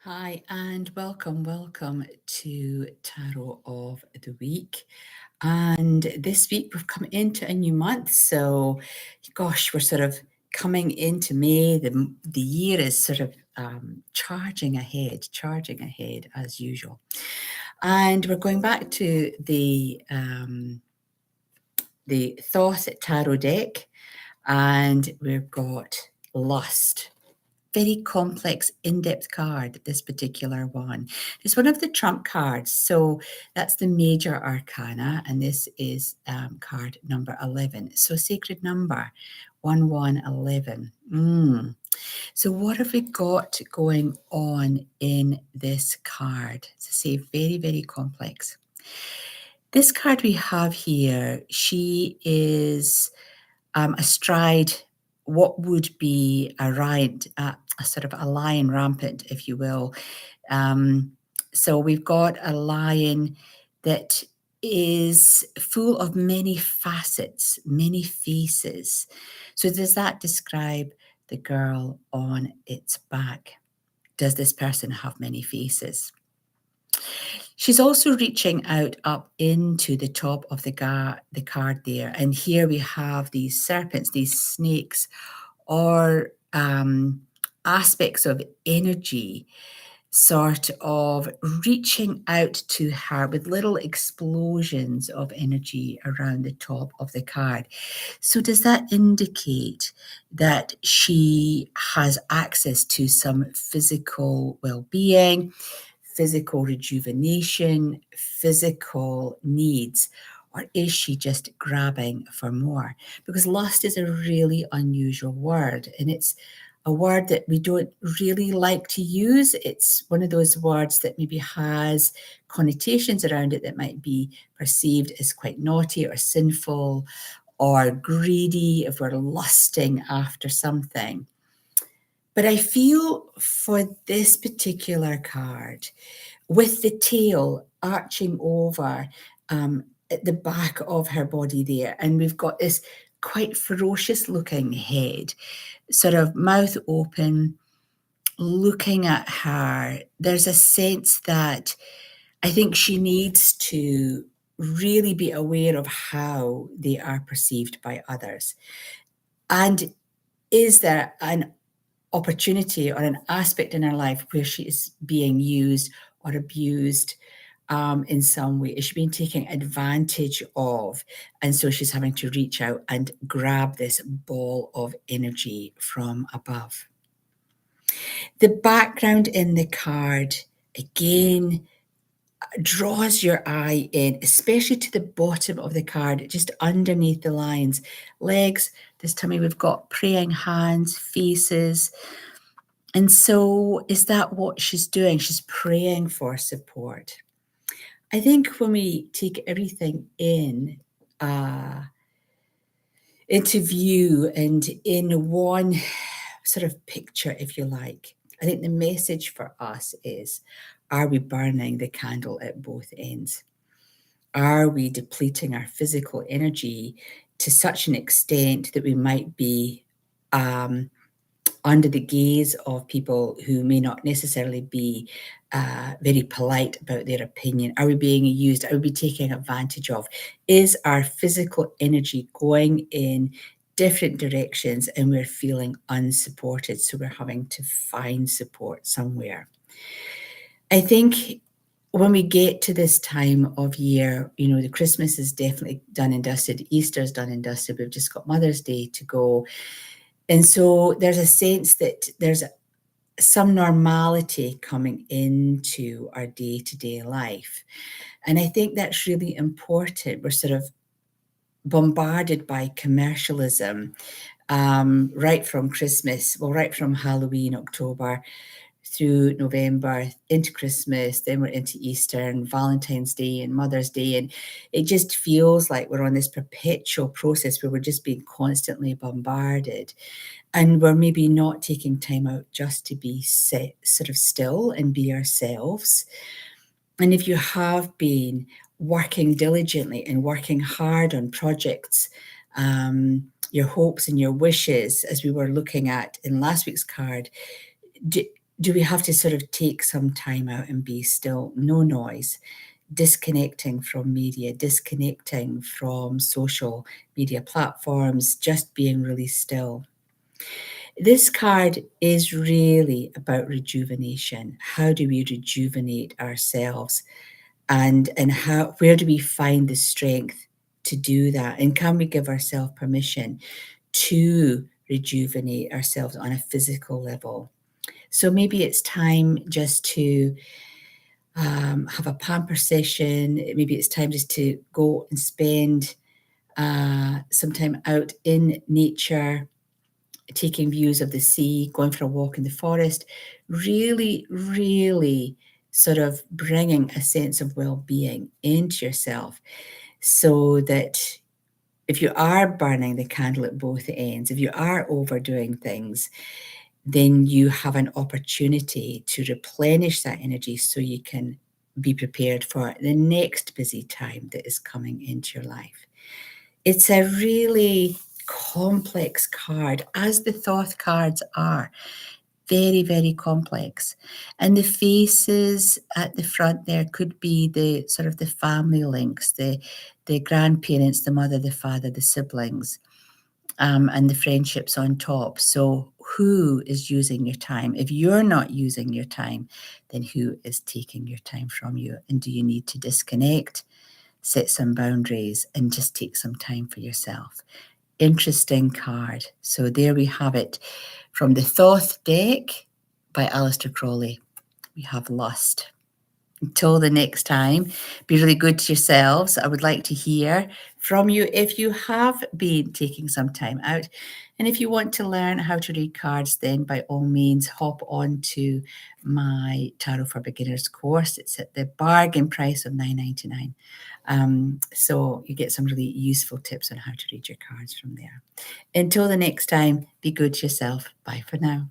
Hi, and welcome to Tarot of the Week. And this week we've come into a new month. So, gosh, we're sort of coming into May. The year is sort of charging ahead as usual. And we're going back to the Thoth Tarot deck, and we've got Lust. Very complex, in-depth card, this particular one. It's one of the trump cards. So that's the major arcana, and this is card number 11. So sacred number 1111. So what have we got going on in this card? As I say, very, very complex. This card we have here, she is astride what would be a ride, a sort of a lion rampant, if you will. So we've got a lion that is full of many facets, many faces. So does that describe the girl on its back? Does this person have many faces? She's also reaching out up into the top of the card there. And here we have these serpents, these snakes, or aspects of energy sort of reaching out to her with little explosions of energy around the top of the card. So does that indicate that she has access to some physical well-being, physical rejuvenation, physical needs? Or is she just grabbing for more? Because lust is a really unusual word, and it's a word that we don't really like to use. It's one of those words that maybe has connotations around it that might be perceived as quite naughty or sinful or greedy if we're lusting after something. But I feel for this particular card, with the tail arching over at the back of her body there, and we've got this quite ferocious looking head, sort of mouth open, looking at her. There's a sense that I think she needs to really be aware of how they are perceived by others. And is there an opportunity or an aspect in her life where she is being used or abused in some way? Is she being taken advantage of? And so she's having to reach out and grab this ball of energy from above. The background in the card, again, draws your eye in, especially to the bottom of the card, just underneath the lines. Legs, this tummy, we've got praying hands, faces. And so is that what she's doing? She's praying for support. I think when we take everything into view and in one sort of picture, if you like, I think the message for us is, are we burning the candle at both ends? Are we depleting our physical energy to such an extent that we might be under the gaze of people who may not necessarily be very polite about their opinion? Are we being used? Are we taking advantage of? Is our physical energy going in different directions and we're feeling unsupported? So we're having to find support somewhere. I think when we get to this time of year, the Christmas is definitely done and dusted. Easter's done and dusted. We've just got Mother's Day to go. And so there's a sense that there's some normality coming into our day-to-day life. And I think that's really important. We're sort of bombarded by commercialism, right from Christmas, right from Halloween, October, through November, into Christmas, then we're into Easter and Valentine's Day and Mother's Day. And it just feels like we're on this perpetual process where we're just being constantly bombarded. And we're maybe not taking time out just to be sort of still and be ourselves. And if you have been working diligently and working hard on projects, your hopes and your wishes, as we were looking at in last week's card, Do we have to sort of take some time out and be still? No noise, disconnecting from media, disconnecting from social media platforms, just being really still. This card is really about rejuvenation. How do we rejuvenate ourselves? And how, where do we find the strength to do that? And can we give ourselves permission to rejuvenate ourselves on a physical level? So maybe it's time just to have a pamper session. Maybe it's time just to go and spend some time out in nature, taking views of the sea, going for a walk in the forest, really, really sort of bringing a sense of well-being into yourself, so that if you are burning the candle at both ends, if you are overdoing things, then you have an opportunity to replenish that energy so you can be prepared for the next busy time that is coming into your life. It's a really complex card, as the Thoth cards are. Very, very complex. And the faces at the front there could be the sort of the family links, the grandparents, the mother, the father, the siblings, and the friendships on top. So who is using your time? If you're not using your time, then who is taking your time from you? And do you need to disconnect, set some boundaries, and just take some time for yourself? Interesting card. So there we have it from the Thoth deck by Aleister Crowley. We have Lust. Until the next time, be really good to yourselves. I would like to hear from you if you have been taking some time out. And if you want to learn how to read cards, then by all means, hop on to my Tarot for Beginners course. It's at the bargain price of $9.99. So you get some really useful tips on how to read your cards from there. Until the next time, be good to yourself. Bye for now.